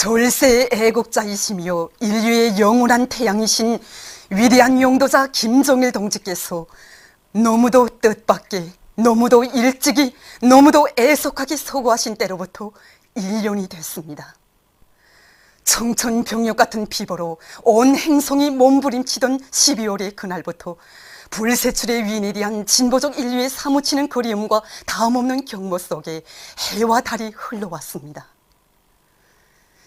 졸세의 애국자이시며 인류의 영원한 태양이신 위대한 용도자 김정일 동지께서 너무도 뜻밖의, 너무도 일찍이, 너무도 애석하게 서거하신 때로부터 1년이 됐습니다. 청천벽력 같은 비보로 온 행성이 몸부림치던 12월의 그날부터 불세출의 위인에 대한 진보적 인류의 사무치는 그리움과 다음없는 경모 속에 해와 달이 흘러왔습니다.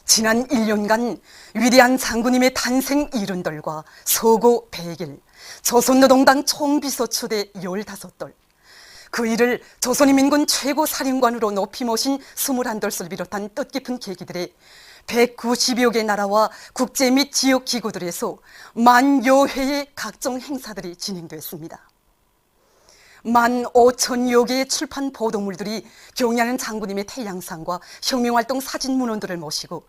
지난 1년간 위대한 장군님의 탄생 이른들과 서고 100일, 조선노동당 총비서초대 15돌, 그 일을 조선인민군 최고 사령관으로 높이 모신 21돌을 비롯한 뜻깊은 계기들의 190여 개 나라와 국제 및 지역 기구들에서 만여 회의 각종 행사들이 진행됐습니다. 15,000여 개의 출판 보도물들이 경의하는 장군님의 태양상과 혁명활동 사진 문헌들을 모시고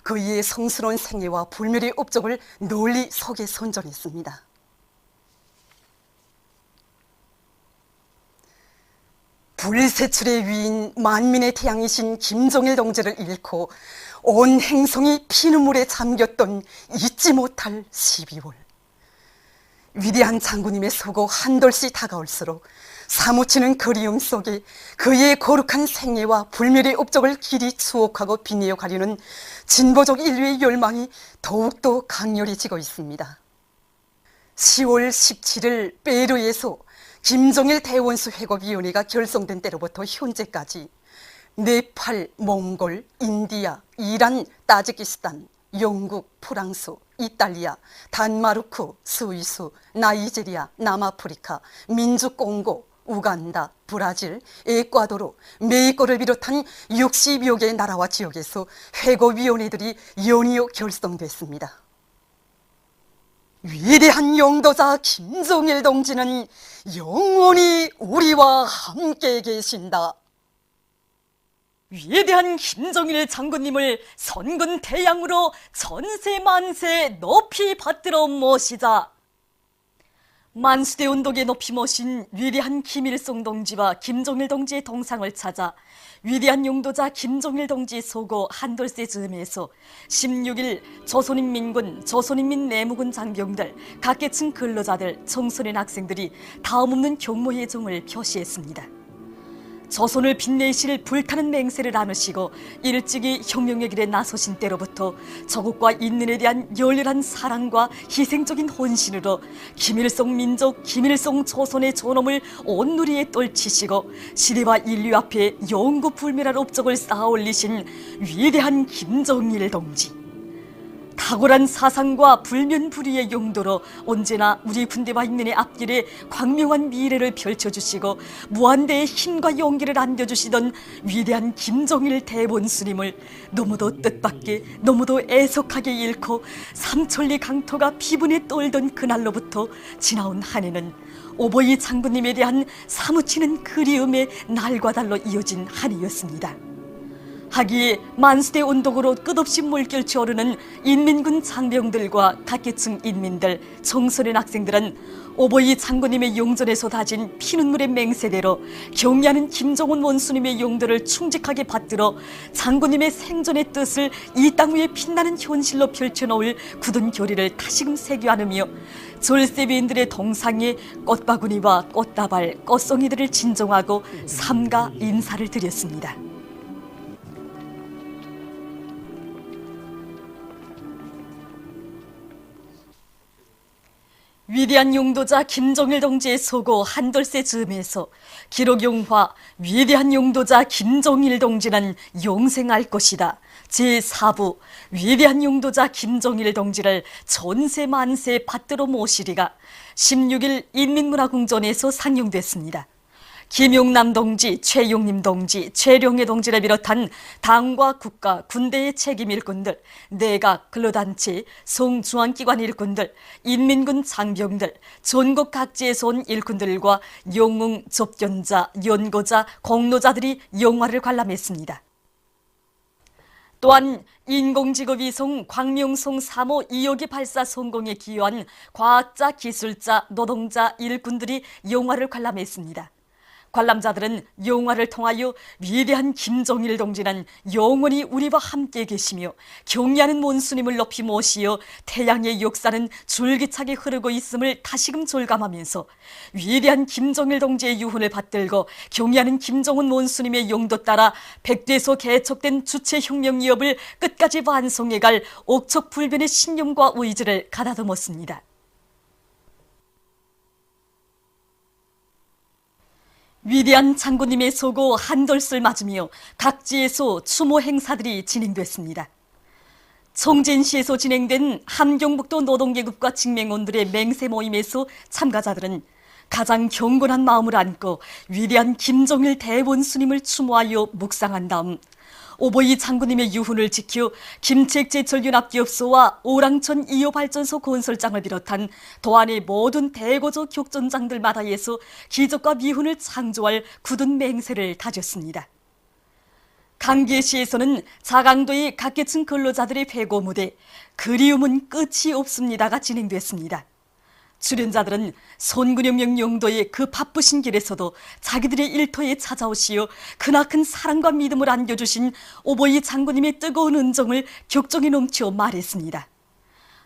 그의 성스러운 생애와 불멸의 업적을 널리 속에 선전했습니다. 불세출의 위인 만민의 태양이신 김정일 동지를 잃고 온 행성이 피눈물에 잠겼던 잊지 못할 12월. 위대한 장군님의 서거 한돌씩 다가올수록 사무치는 그리움 속에 그의 거룩한 생애와 불멸의 업적을 길이 추억하고 빛내어 가려는 진보적 인류의 열망이 더욱더 강렬해지고 있습니다. 10월 17일 페루에서 김정일 대원수 회고위원회가 결성된 때로부터 현재까지 네팔, 몽골, 인디아, 이란, 타지키스탄, 영국, 프랑스, 이탈리아, 단마르크, 스위스, 나이지리아, 남아프리카, 민주공고, 우간다, 브라질, 에콰도르, 메xi코를 비롯한 60여 개의 나라와 지역에서 회고위원회들이 연이어 결성됐습니다. 위대한 용도자 김정일 동지는 영원히 우리와 함께 계신다. 위대한 김정일 장군님을 선군 태양으로 전세 만세 높이 받들어 모시자. 만수대 운동에 높이 모신 위대한 김일성 동지와 김정일 동지의 동상을 찾아 위대한 용도자 김정일 동지 소고 한돌세 즈음에서 16일 조선인민군, 조선인민 내무군 장병들, 각계층 근로자들, 청소년 학생들이 다음없는 경모의 정을 표시했습니다. 조선을 빛내실 불타는 맹세를 나누시고 일찍이 혁명의 길에 나서신 때로부터 조국과 인민에 대한 열렬한 사랑과 희생적인 혼신으로 김일성 민족, 김일성 조선의 존엄을 온 누리에 떨치시고 시대와 인류 앞에 영구 불멸할 업적을 쌓아 올리신 위대한 김정일 동지. 탁월한 사상과 불면불의의 용도로 언제나 우리 군대와 인민의 앞길에 광명한 미래를 펼쳐주시고 무한대의 힘과 용기를 안겨주시던 위대한 김정일 대원수님을 너무도 뜻밖의, 너무도 애석하게 잃고 삼천리 강토가 피분에 떨던 그날로부터 지나온 한 해는 오보이 장군님에 대한 사무치는 그리움의 날과 달로 이어진 한 해였습니다. 하기에 만수대 운동으로 끝없이 물결치 오르는 인민군 장병들과 각계층 인민들, 청소년 학생들은 오보이 장군님의 용전에서 다진 피눈물의 맹세대로 경의하는 김정은 원수님의 용도를 충직하게 받들어 장군님의 생전의 뜻을 이 땅 위에 빛나는 현실로 펼쳐놓을 굳은 교리를 다시금 새겨 안으며 졸세비인들의 동상에 꽃바구니와 꽃다발, 꽃송이들을 진정하고 삼가 인사를 드렸습니다. 위대한 용도자 김정일 동지의 소고 한돌세 즈음에서 기록용화 위대한 용도자 김정일 동지는 용생할 것이다. 제4부 위대한 용도자 김정일 동지를 전세 만세 받들어 모시리가 16일 인민문화궁전에서 상영됐습니다. 김용남 동지, 최용림 동지, 최룡해 동지를 비롯한 당과 국가, 군대의 책임 일꾼들, 내각, 근로단체, 성중앙기관 일꾼들, 인민군 장병들, 전국 각지에서 온 일꾼들과 영웅, 접견자, 연고자, 공로자들이 영화를 관람했습니다. 또한 인공지구위성 광명성 3호 2호기 발사 성공에 기여한 과학자, 기술자, 노동자, 일꾼들이 영화를 관람했습니다. 관람자들은 영화를 통하여 위대한 김정일 동지는 영원히 우리와 함께 계시며 경의하는 몬스님을 높이 모시어 태양의 역사는 줄기차게 흐르고 있음을 다시금 절감하면서 위대한 김정일 동지의 유훈을 받들고 경의하는 김정은 몬스님의 용도 따라 백두에서 개척된 주체혁명기업을 끝까지 완성해갈 옥척불변의 신념과 의지를 가다듬었습니다. 위대한 장군님의 소고 한돌슬 맞으며 각지에서 추모 행사들이 진행됐습니다. 청진시에서 진행된 함경북도 노동계급과 직맹원들의 맹세 모임에서 참가자들은 가장 경건한 마음을 안고 위대한 김정일 대원수님을 추모하여 묵상한 다음 오보이 장군님의 유훈을 지켜 김책제철연합기업소와 오랑천 2호 발전소 건설장을 비롯한 도안의 모든 대고조 격전장들마다에서 기적과 미훈을 창조할 굳은 맹세를 다졌습니다. 강계시에서는 자강도의 각계층 근로자들의 회고 무대 그리움은 끝이 없습니다가 진행됐습니다. 출연자들은 손근영명 용도의 그 바쁘신 길에서도 자기들의 일터에 찾아오시어 크나큰 사랑과 믿음을 안겨주신 오보이 장군님의 뜨거운 은정을 격정에 넘쳐 말했습니다.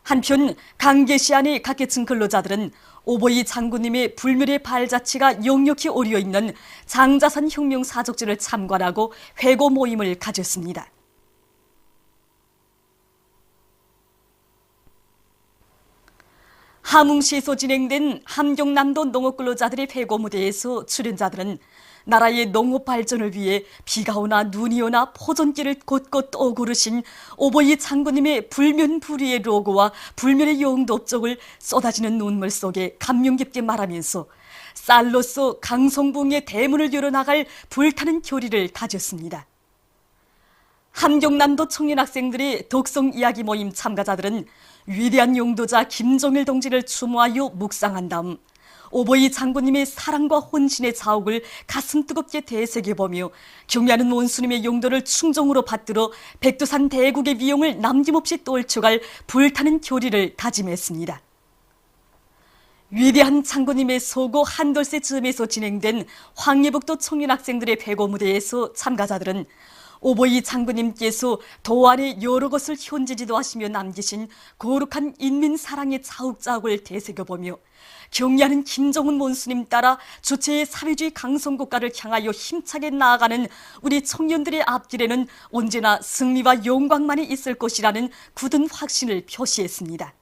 한편 강계시 안의 각계층 근로자들은 오보이 장군님의 불멸의 발자취가 역력히 오려있는 장자산 혁명사적지를 참관하고 회고 모임을 가졌습니다. 함흥시에서 진행된 함경남도 농업근로자들의 회고 무대에서 출연자들은 나라의 농업 발전을 위해 비가 오나 눈이 오나 포전길을 곳곳 오고르신 오보이 장군님의 불면불위의 로고와 불멸의 용도 업적을 쏟아지는 눈물 속에 감명 깊게 말하면서 쌀로서 강성붕의 대문을 열어나갈 불타는 교리를 다졌습니다. 함경남도 청년학생들의 독성 이야기 모임 참가자들은 위대한 용도자 김정일 동지를 추모하여 묵상한 다음 오보이 장군님의 사랑과 혼신의 자욱을 가슴 뜨겁게 되새겨보며 경의하는 원수님의 용도를 충정으로 받들어 백두산 대국의 위용을 남김없이 떨쳐갈 불타는 교리를 다짐했습니다. 위대한 장군님의 소고 한돌세 즈음에서 진행된 황해북도 청년학생들의 회고 무대에서 참가자들은 오보이 장군님께서 도안의 여러 것을 현지지도 하시며 남기신 거룩한 인민사랑의 자욱자욱을 되새겨보며 경의하는 김정은 몬스님 따라 주체의 사회주의 강성국가를 향하여 힘차게 나아가는 우리 청년들의 앞길에는 언제나 승리와 영광만이 있을 것이라는 굳은 확신을 표시했습니다.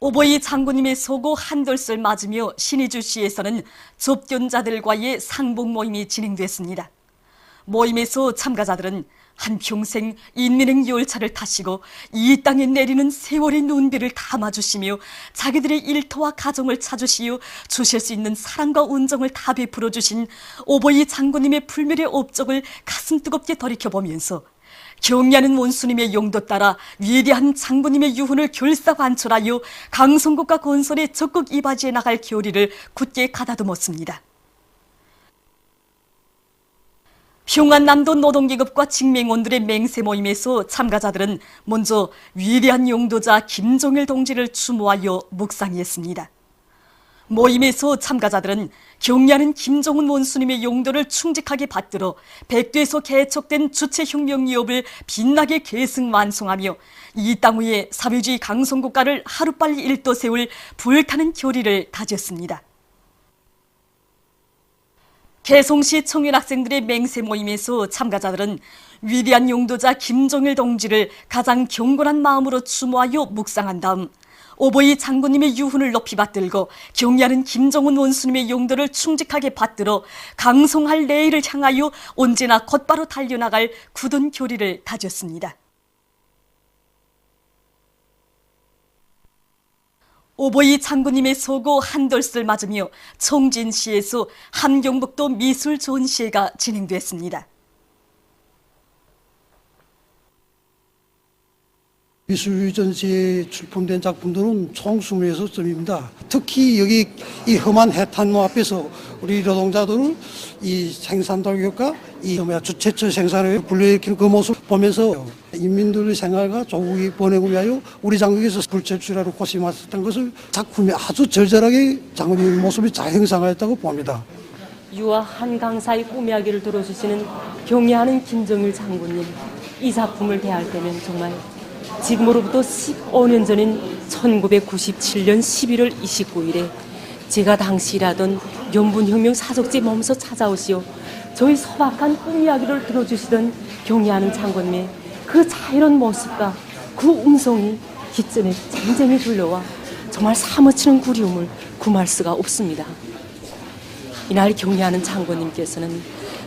오보이 장군님의 소고 한돌슬 맞으며 신의주시에서는 접견자들과의 상봉 모임이 진행됐습니다. 모임에서 참가자들은 한평생 인민행 열차를 타시고 이 땅에 내리는 세월의 눈비를 담아주시며 자기들의 일터와 가정을 찾으시어 주실 수 있는 사랑과 온정을 다 베풀어 주신 오보이 장군님의 불멸의 업적을 가슴 뜨겁게 돌이켜보면서 경의하는 원수님의 용도 따라 위대한 장군님의 유훈을 결사관철하여 강성국가 건설에 적극 이바지해 나갈 교리를 굳게 가다듬었습니다. 평안남도 노동계급과 직맹원들의 맹세 모임에서 참가자들은 먼저 위대한 용도자 김정일 동지를 추모하여 묵상했습니다. 모임에서 참가자들은 경의하는 김정은 원수님의 용도를 충직하게 받들어 백두에서 개척된 주체혁명기업을 빛나게 계승 완성하며 이 땅 위에 사회주의 강성국가를 하루빨리 일떠세울 불타는 교리를 다졌습니다. 개송시 청년학생들의 맹세 모임에서 참가자들은 위대한 용도자 김정일 동지를 가장 경건한 마음으로 추모하여 묵상한 다음 오보이 장군님의 유훈을 높이 받들고 경의하는 김정은 원수님의 용도를 충직하게 받들어 강성할 내일을 향하여 언제나 곧바로 달려나갈 굳은 교리를 다졌습니다. 오보이 장군님의 소고 한돌슬 맞으며 청진시에서 함경북도 미술 전시회가 진행됐습니다. 미술전시에 출품된 작품들은 총 26점입니다. 특히 여기 이 험한 해탄로 앞에서 우리 노동자들을 이 생산동력과 주체처 생산을 불러일으키는 그 모습을 보면서 인민들의 생활과 조국의 번영을 위하여 우리 장국에서 불철주라로 고심하셨던 것을 작품에 아주 절절하게 장군님의 모습이 잘 형상하였다고 봅니다. 유아 한강사의 꿈이야기를 들어주시는 경애하는 김정일 장군님, 이 작품을 대할 때면 정말 지금으로부터 15년 전인 1997년 11월 29일에 제가 당시 일하던 연분혁명 사적지 몸소 찾아오시어 저희 소박한 꿈 이야기를 들어주시던 경애하는 장군님의 그 자유로운 모습과 그 음성이 기점에 쟁쟁히 들려와 정말 사무치는 그리움을 금할 수가 없습니다. 이날 경애하는 장군님께서는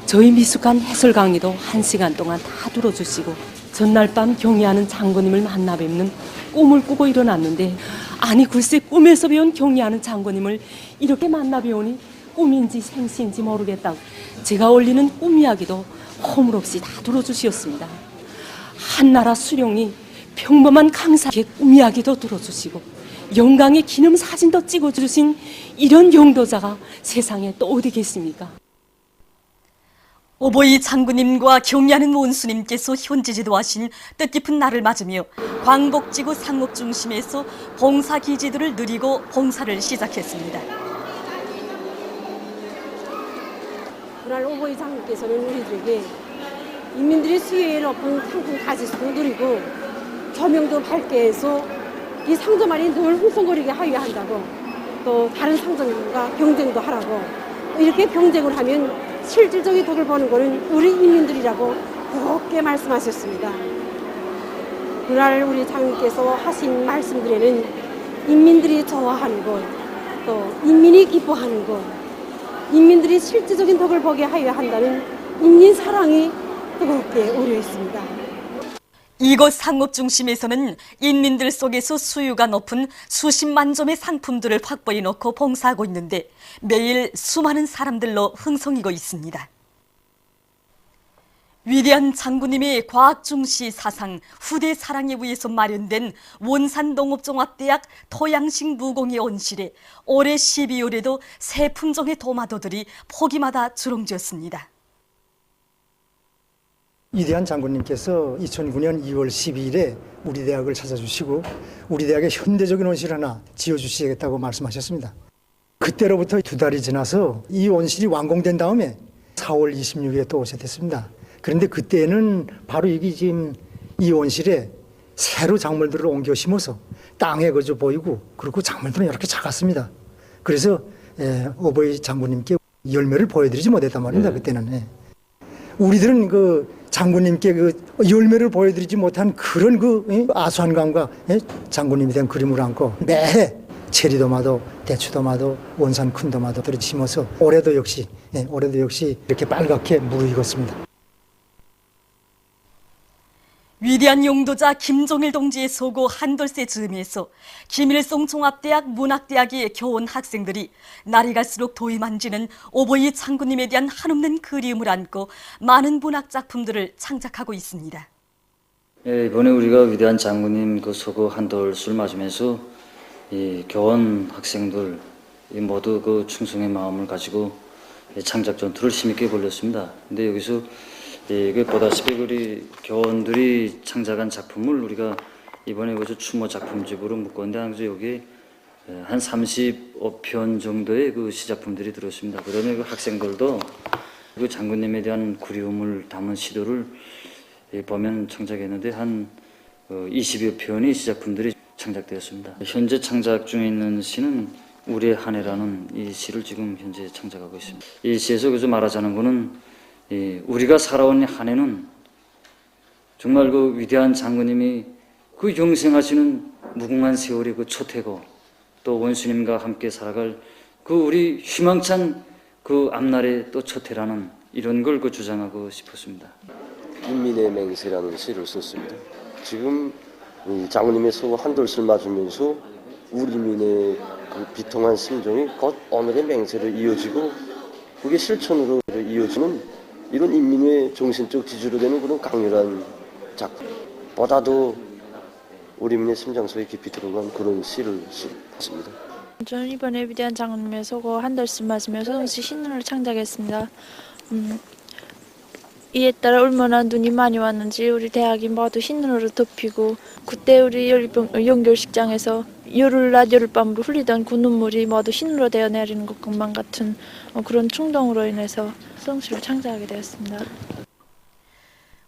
저희 미숙한 해설 강의도 1시간 동안 다 들어주시고 전날 밤 경애하는 장군님을 만나 뵙는 꿈을 꾸고 일어났는데, 아니 글쎄 꿈에서 배운 경애하는 장군님을 이렇게 만나 뵈오니 꿈인지 생시인지 모르겠다고 제가 올리는 꿈 이야기도 허물없이 다 들어주셨습니다. 한나라 수령이 평범한 강사의 꿈 이야기도 들어주시고 영광의 기념 사진도 찍어주신 이런 용도자가 세상에 또 어디 계십니까? 오보이 장군님과 경애하는 원수님께서 현지 지도하신 뜻깊은 날을 맞으며 광복지구 상업중심에서 봉사기지들을 누리고 봉사를 시작했습니다. 그날 오보이 장군께서는 우리들에게 인민들이 수요에 높은 상품 가지수도 누리고 조명도 밝게 해서 이 상점안이 늘 흥성거리게 하여야 한다고, 또 다른 상점과 경쟁도 하라고, 이렇게 경쟁을 하면 실질적인 덕을 보는 것은 우리 인민들이라고 무겁게 말씀하셨습니다. 그날 우리 장님께서 하신 말씀들에는 인민들이 좋아하는 것, 또 인민이 기뻐하는 것, 인민들이 실질적인 덕을 보게 하여야 한다는 인민 사랑이 뜨겁게 우려 있습니다. 이곳 상업중심에서는 인민들 속에서 수요가 높은 수십만 점의 상품들을 확보해 놓고 봉사하고 있는데 매일 수많은 사람들로 흥성이고 있습니다. 위대한 장군님의 과학중시 사상, 후대 사랑에 의해서 마련된 원산농업종합대학 토양식 무공의 온실에 올해 12월에도 새 품종의 도마도들이 포기마다 주렁지었습니다. 위대한 장군님께서 2009년 2월 12일에 우리 대학을 찾아주시고 우리 대학에 현대적인 온실을 하나 지어주시겠다고 말씀하셨습니다. 그때로부터 2달이 지나서 이 온실이 완공된 다음에 4월 26일에 또 오셨습니다. 그런데 그때는 바로 여기 지금 이 온실에 새로 작물들을 옮겨 심어서 땅에 그저 보이고, 그리고 작물들은 이렇게 작았습니다. 그래서 오보이 장군님께 열매를 보여드리지 못했단 말입니다. 그때는. 우리들은 그 장군님께 그 열매를 보여드리지 못한 그런 그 아수한감과 장군님에 대한 그림을 안고 매해 체리도마도, 대추도마도, 원산 큰 도마도들을 심어서 올해도 역시 이렇게 빨갛게 무르익었습니다. 위대한 용도자 김종일 동지의 소고 한돌세 즈음에서 김일성 종합대학 문학대학에 겨온 학생들이 날이 갈수록 도이 만지는 오보이 장군님에 대한 한없는 그리움을 안고 많은 문학 작품들을 창작하고 있습니다. 이번에 우리가 위대한 장군님 그 소고 한돌술 맞으면서 이 교원 학생들 모두 그 충성의 마음을 가지고 창작 전투를 힘있게 벌였습니다. 근데 여기서 그 보다시피 우리 교원들이 창작한 작품을 우리가 이번에 그 추모 작품집으로 묶었는데 항상 여기 한 35편 정도의 그 시작품들이 들었습니다. 그다음에 그 학생들도 그 장군님에 대한 그리움을 담은 시도를 보면 창작했는데 한 20여 편의 시작품들이 창작되었습니다. 현재 창작 중에 있는 시는 우리의 한 해라는 이 시를 지금 현재 창작하고 있습니다. 이 시에서 그저 말하자는 것은 우리가 살아온 한 해는 정말 그 위대한 장군님이 그 영생하시는 무궁한 세월의 그 초태고, 또 원수님과 함께 살아갈 그 우리 희망찬 그 앞날의 또 초태라는 이런 걸 그 주장하고 싶었습니다. 인민의 맹세라는 시를 썼습니다. 지금 장군님의 소고 한돌술 맞으면서 우리 민의 그 비통한 심정이 곧 오늘의 맹세를 이어지고 그게 실천으로 이어지는 이런 인민의 정신적 지주로 되는 그런 강렬한 작품. 보다도 우리민의 심장속에 깊이 들어간 그런 시를 썼습니다. 저는 이번에 위대한 장군님의 소고 한덜씀 맞으며 소동시 신눈을 창작했습니다. 이에 따라 얼마나 눈이 많이 왔는지 우리 대학이 모두 흰눈으로 덮이고 그때 우리 연결식장에서 열흘낮 열흘밤으로 흘리던 그 눈물이 모두 흰눈으로 되어 내리는 것만 같은 그런 충동으로 인해서 소동시를 창작하게 되었습니다.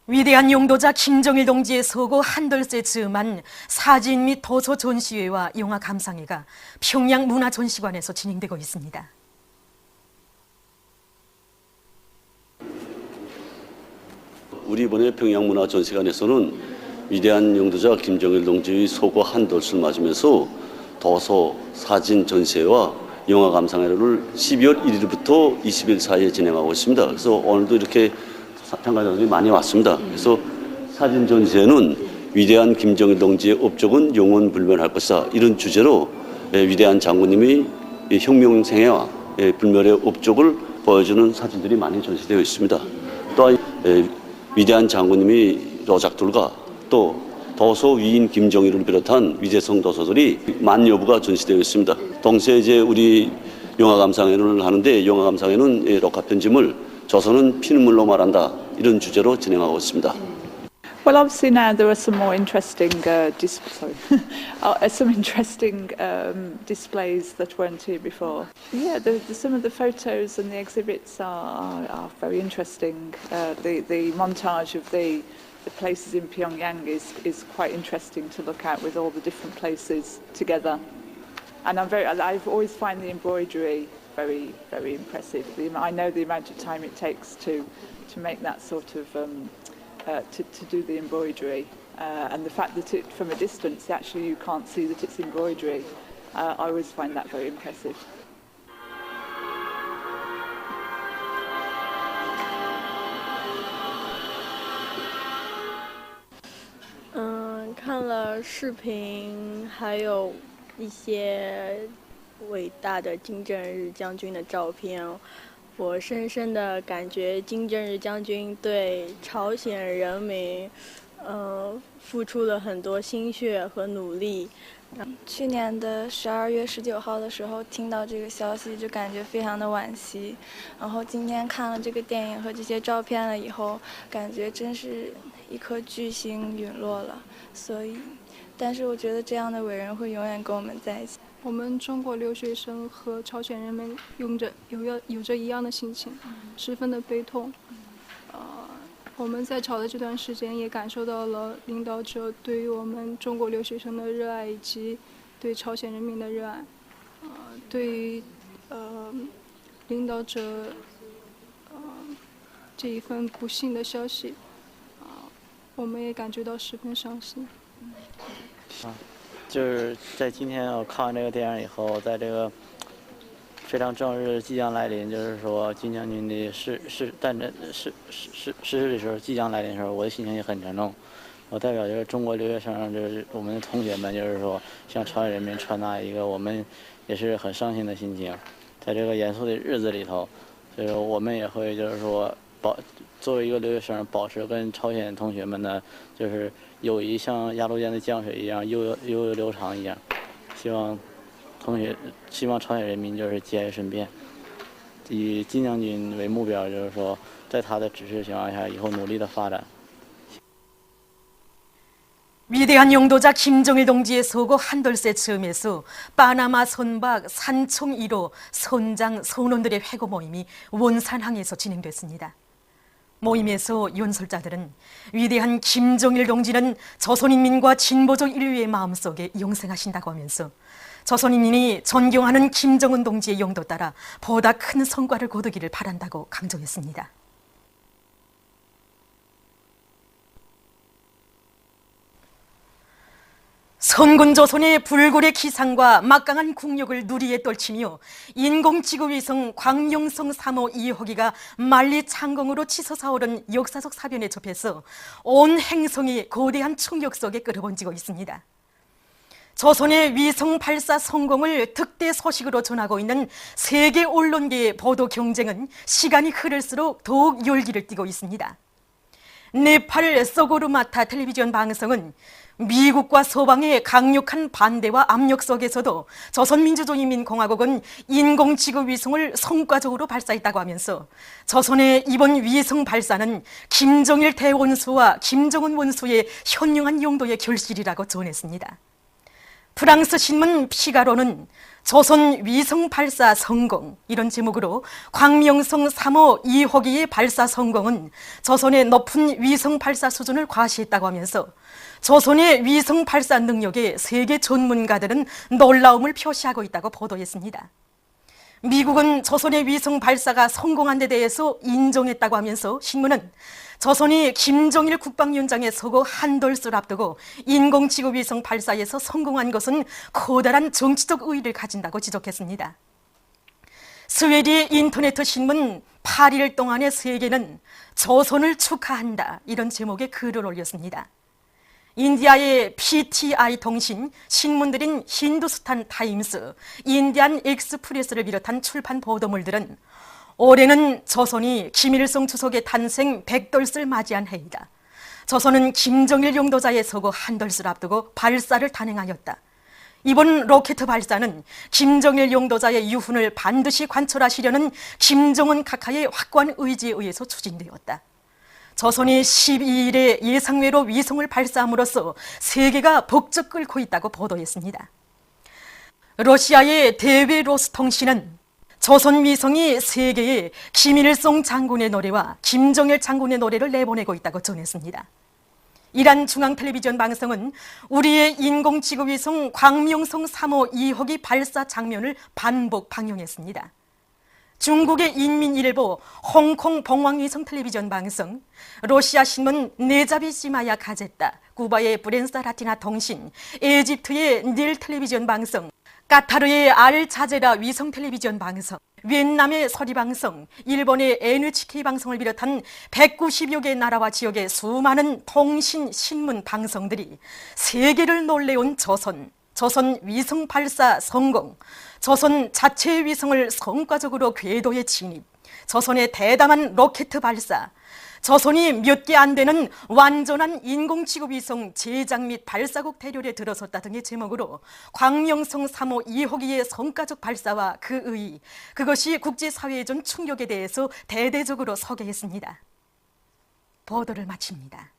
위대한 용도자 김정일 동지의 소고 한덜세 즈음한 사진 및 도서 전시회와 영화 감상회가 평양 문화전시관에서 진행되고 있습니다. 우리 이번에 평양문화전시관에서는 위대한 용도자 김정일 동지의 소고 한돌을 맞으면서 도서, 사진 전시회와 영화 감상회를 12월 1일부터 20일 사이에 진행하고 있습니다. 그래서 오늘도 이렇게 참가자들이 많이 왔습니다. 그래서 사진 전시회는 위대한 김정일 동지의 업적은 영원 불멸할 것이다. 이런 주제로 위대한 장군님의 혁명생애와 불멸의 업적을 보여주는 사진들이 많이 전시되어 있습니다. 또한 위대한 장군님의 로작들과 또 도서 위인 김정일을 비롯한 위대성 도서들이 만 여부가 전시되어 있습니다. 동시에 이제 우리 영화 감상회를 하는데 영화 감상회는 녹화 편집을 조선은 피눈물로 말한다 이런 주제로 진행하고 있습니다. Well, obviously now there are some more interesting displays that weren't here before. Yeah, some of the photos and the exhibits are very interesting. The montage of the places in Pyongyang is quite interesting to look at with all the different places together. And I've always find the embroidery very, very impressive. I know the amount of time it takes to make that sort of to do the embroidery, and the fact that from a distance actually you can't see that it's embroidery. I always find that very impressive.嗯，看了视频，还有一些伟大的金正日将军的照片。我深深的感觉金正日将军对朝鲜人民，付出了很多心血和努力。去年的12月19号的时候听到这个消息，就感觉非常的惋惜。然后今天看了这个电影和这些照片了以后，感觉真是一颗巨星陨落了。所以，但是我觉得这样的伟人会永远跟我们在一起。我们中国留学生和朝鲜人民有着一样的心情，十分的悲痛。我们在朝的这段时间也感受到了领导者对于我们中国留学生的热爱，以及对朝鲜人民的热爱。对于领导者这一份不幸的消息，我们也感觉到十分伤心。就是在今天我看完这个电影以后，在这个非常正日即将来临，就是说金将军的逝世的时候即将来临的时候，我的心情也很沉重。我代表就是中国留学生，就是我们的同学们，就是说向朝鲜人民传达一个我们也是很伤心的心情。在这个严肃的日子里头，就是我们也会就是说作为一个留学生，保持跟朝鲜同学们的就是友谊像鸭绿江的江水一样悠悠流长一样。希望朝鲜人民就是节哀顺变，以金将军为目标，就是说在他的指示情况下，以后努力的发展。 위대한 용도자 김정일 동지의 소고 한돌세 즈음에서 파나마 선박 산총 1호 선장 선원들의 회고 모임이 원산항에서 진행됐습니다. 모임에서 연설자들은 위대한 김정일 동지는 조선인민과 진보적 인류의 마음속에 영생하신다고 하면서 조선인민이 존경하는 김정은 동지의 용도 따라 보다 큰 성과를 거두기를 바란다고 강조했습니다. 선군 조선의 불굴의 기상과 막강한 국력을 누리에 떨치며 인공지구위성 광룡성 3호 2호기가 만리창공으로 치솟아 오른 역사적 사변에 접해서 온 행성이 거대한 충격 속에 끌어번지고 있습니다. 조선의 위성 발사 성공을 득대 소식으로 전하고 있는 세계 언론계의 보도 경쟁은 시간이 흐를수록 더욱 열기를 띠고 있습니다. 네팔 소고르마타 텔레비전 방송은 미국과 서방의 강력한 반대와 압력 속에서도 조선민주주의인민공화국은 인공지구 위성을 성과적으로 발사했다고 하면서 조선의 이번 위성 발사는 김정일 대원수와 김정은 원수의 현명한 용도의 결실이라고 전했습니다. 프랑스 신문 피가로는 조선 위성 발사 성공 이런 제목으로 광명성 3호 2호기의 발사 성공은 조선의 높은 위성 발사 수준을 과시했다고 하면서 조선의 위성 발사 능력에 세계 전문가들은 놀라움을 표시하고 있다고 보도했습니다. 미국은 조선의 위성 발사가 성공한 데 대해서 인정했다고 하면서 신문은 조선이 김정일 국방위원장의 서거 한돌수를 앞두고 인공지구 위성 발사에서 성공한 것은 커다란 정치적 의의를 가진다고 지적했습니다. 스웨디의 인터넷 신문 8일 동안의 세계는 조선을 축하한다 이런 제목의 글을 올렸습니다. 인디아의 PTI 통신, 신문들인 힌두스탄 타임스, 인디안 익스프레스를 비롯한 출판 보도물들은 올해는 조선이 김일성 주석의 탄생 100돌을 맞이한 해이다. 조선은 김정일 용도자의 서거 한돌을 앞두고 발사를 단행하였다. 이번 로켓 발사는 김정일 용도자의 유훈을 반드시 관철하시려는 김정은 각하의 확고한 의지에 의해서 추진되었다. 조선이 12일에 예상외로 위성을 발사함으로써 세계가 벅적 끓고 있다고 보도했습니다. 러시아의 대외로스통신은 조선 위성이 세계에 김일성 장군의 노래와 김정일 장군의 노래를 내보내고 있다고 전했습니다. 이란 중앙텔레비전 방송은 우리의 인공지구 위성 광명성 3호 2호기 발사 장면을 반복 방영했습니다. 중국의 인민일보, 홍콩 봉황위성 텔레비전 방송, 러시아 신문 네자비시마야 가제타, 쿠바의 브렌사 라티나 통신, 에집트의 닐 텔레비전 방송, 카타르의 알자제라 위성 텔레비전 방송, 비엔남의 서리 방송, 일본의 NHK 방송을 비롯한 190여 개 나라와 지역의 수많은 통신, 신문 방송들이 세계를 놀래운 조선 위성 발사 성공, 조선 자체의 위성을 성과적으로 궤도에 진입, 조선의 대담한 로켓 발사, 조선이 몇 개 안 되는 완전한 인공지구 위성 제작 및 발사국 대열에 들어섰다 등의 제목으로 광명성 3호 2호기의 성과적 발사와 그 의의, 그것이 국제사회에 준 충격에 대해서 대대적으로 소개했습니다. 보도를 마칩니다.